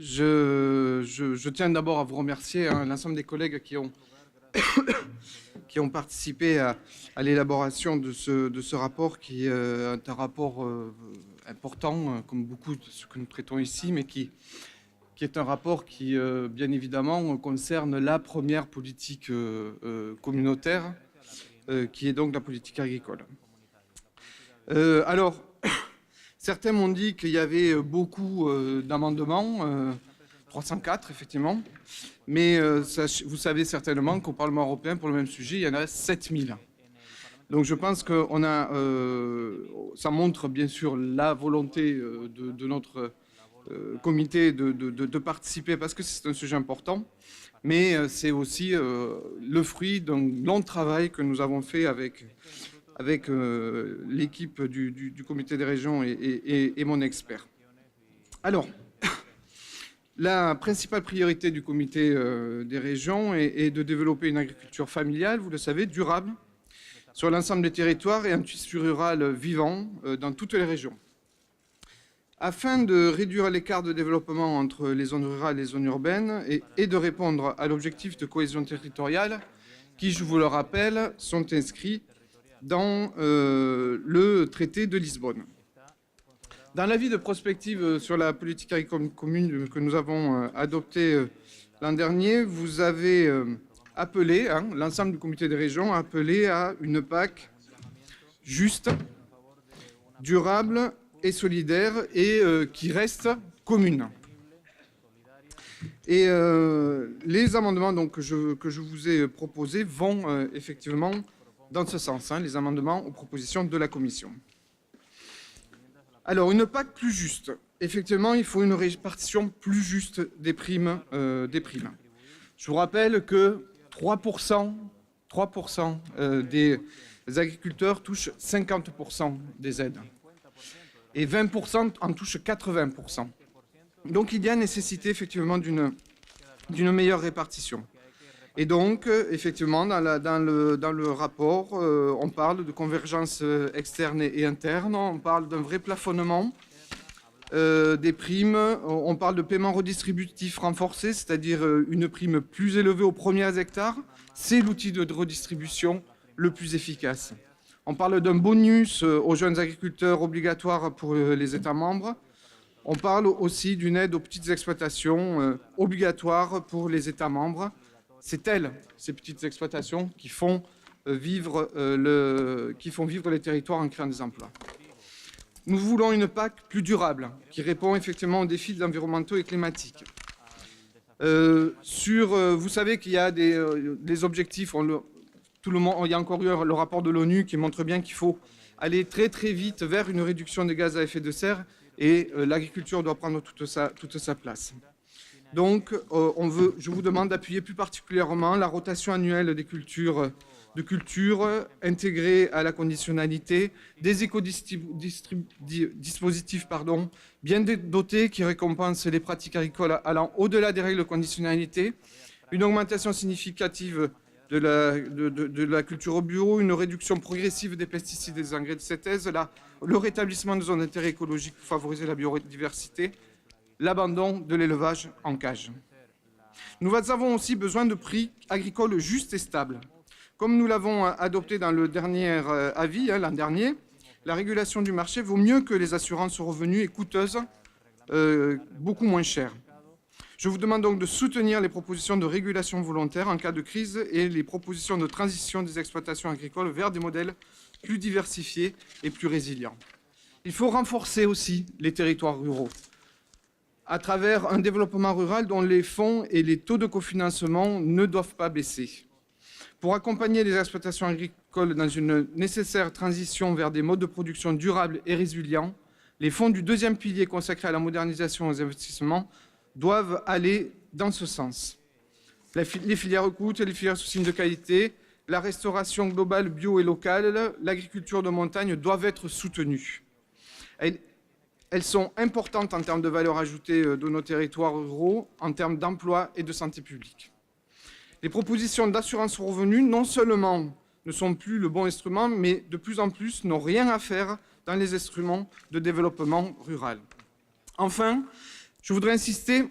Je tiens d'abord à vous remercier, l'ensemble des collègues qui ont participé à l'élaboration de ce rapport, qui est un rapport important, comme beaucoup de ce que nous traitons ici, mais qui est un rapport qui, bien évidemment, concerne la première politique communautaire, qui est donc la politique agricole. Alors, certains m'ont dit qu'il y avait beaucoup d'amendements, 304 effectivement, mais vous savez certainement qu'au Parlement européen, pour le même sujet, il y en a 7000. Donc je pense que ça montre bien sûr la volonté de notre comité de participer, parce que c'est un sujet important, mais c'est aussi le fruit d'un long travail que nous avons fait avec l'équipe du comité des régions et mon expert. Alors, la principale priorité du comité des régions est de développer une agriculture familiale, vous le savez, durable, sur l'ensemble des territoires, et un tissu rural vivant dans toutes les régions. Afin de réduire l'écart de développement entre les zones rurales et les zones urbaines et de répondre à l'objectif de cohésion territoriale qui, je vous le rappelle, sont inscrits dans le traité de Lisbonne. Dans l'avis de prospective sur la politique agricole commune que nous avons adopté l'an dernier, vous avez appelé, l'ensemble du comité des régions a appelé à une PAC juste, durable et solidaire, et qui reste commune. Et les amendements donc, que je vous ai proposés vont effectivement dans ce sens, les amendements aux propositions de la Commission. Alors, une PAC plus juste. Effectivement, il faut une répartition plus juste des primes. Je vous rappelle que 3% des agriculteurs touchent 50% des aides. Et 20% en touchent 80%. Donc, il y a nécessité effectivement d'une meilleure répartition. Et donc, effectivement, dans le rapport, on parle de convergence externe et interne, on parle d'un vrai plafonnement des primes, on parle de paiement redistributif renforcé, c'est-à-dire une prime plus élevée aux premiers hectares. C'est l'outil de redistribution le plus efficace. On parle d'un bonus aux jeunes agriculteurs obligatoire pour les États membres. On parle aussi d'une aide aux petites exploitations obligatoire pour les États membres. C'est elles, ces petites exploitations, qui font vivre les territoires en créant des emplois. Nous voulons une PAC plus durable, qui répond effectivement aux défis environnementaux et climatiques. Vous savez qu'il y a des objectifs, il y a encore eu le rapport de l'ONU qui montre bien qu'il faut aller très très vite vers une réduction des gaz à effet de serre, et l'agriculture doit prendre toute sa place. Donc, je vous demande d'appuyer plus particulièrement la rotation annuelle des cultures, intégrée à la conditionnalité, des éco-dispositifs bien dotés qui récompensent les pratiques agricoles allant au-delà des règles de conditionnalité, une augmentation significative de la culture bio, une réduction progressive des pesticides et des engrais de synthèse, le rétablissement de zones d'intérêt écologique pour favoriser la biodiversité, l'abandon de l'élevage en cage. Nous avons aussi besoin de prix agricoles justes et stables. Comme nous l'avons adopté dans le dernier avis, l'an dernier, la régulation du marché vaut mieux que les assurances revenus et coûteuses, beaucoup moins chères. Je vous demande donc de soutenir les propositions de régulation volontaire en cas de crise et les propositions de transition des exploitations agricoles vers des modèles plus diversifiés et plus résilients. Il faut renforcer aussi les territoires ruraux à travers un développement rural dont les fonds et les taux de cofinancement ne doivent pas baisser. Pour accompagner les exploitations agricoles dans une nécessaire transition vers des modes de production durables et résilients, les fonds du deuxième pilier consacrés à la modernisation et aux investissements doivent aller dans ce sens. Les filières coûtent, les filières sous signe de qualité, la restauration globale bio et locale, l'agriculture de montagne doivent être soutenues. Elles sont importantes en termes de valeur ajoutée de nos territoires ruraux, en termes d'emploi et de santé publique. Les propositions d'assurance revenus, non seulement ne sont plus le bon instrument, mais de plus en plus n'ont rien à faire dans les instruments de développement rural. Enfin, je voudrais insister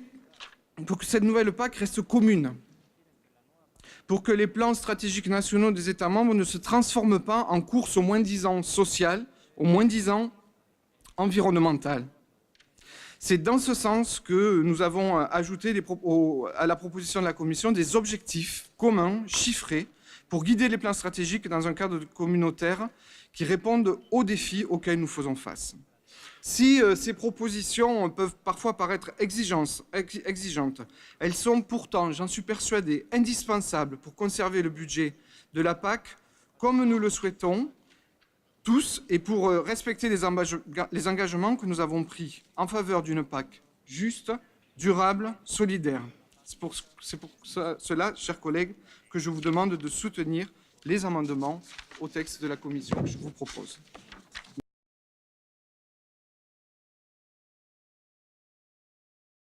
pour que cette nouvelle PAC reste commune, pour que les plans stratégiques nationaux des États membres ne se transforment pas en course au moins-disant social, au moins-disant environnemental. C'est dans ce sens que nous avons ajouté à la proposition de la Commission des objectifs communs, chiffrés, pour guider les plans stratégiques dans un cadre communautaire qui répondent aux défis auxquels nous faisons face. Si ces propositions peuvent parfois paraître exigeantes, elles sont pourtant, j'en suis persuadé, indispensables pour conserver le budget de la PAC comme nous le souhaitons tous et pour respecter les engagements que nous avons pris en faveur d'une PAC juste, durable, solidaire. C'est pour cela, chers collègues, que je vous demande de soutenir les amendements au texte de la Commission que je vous propose.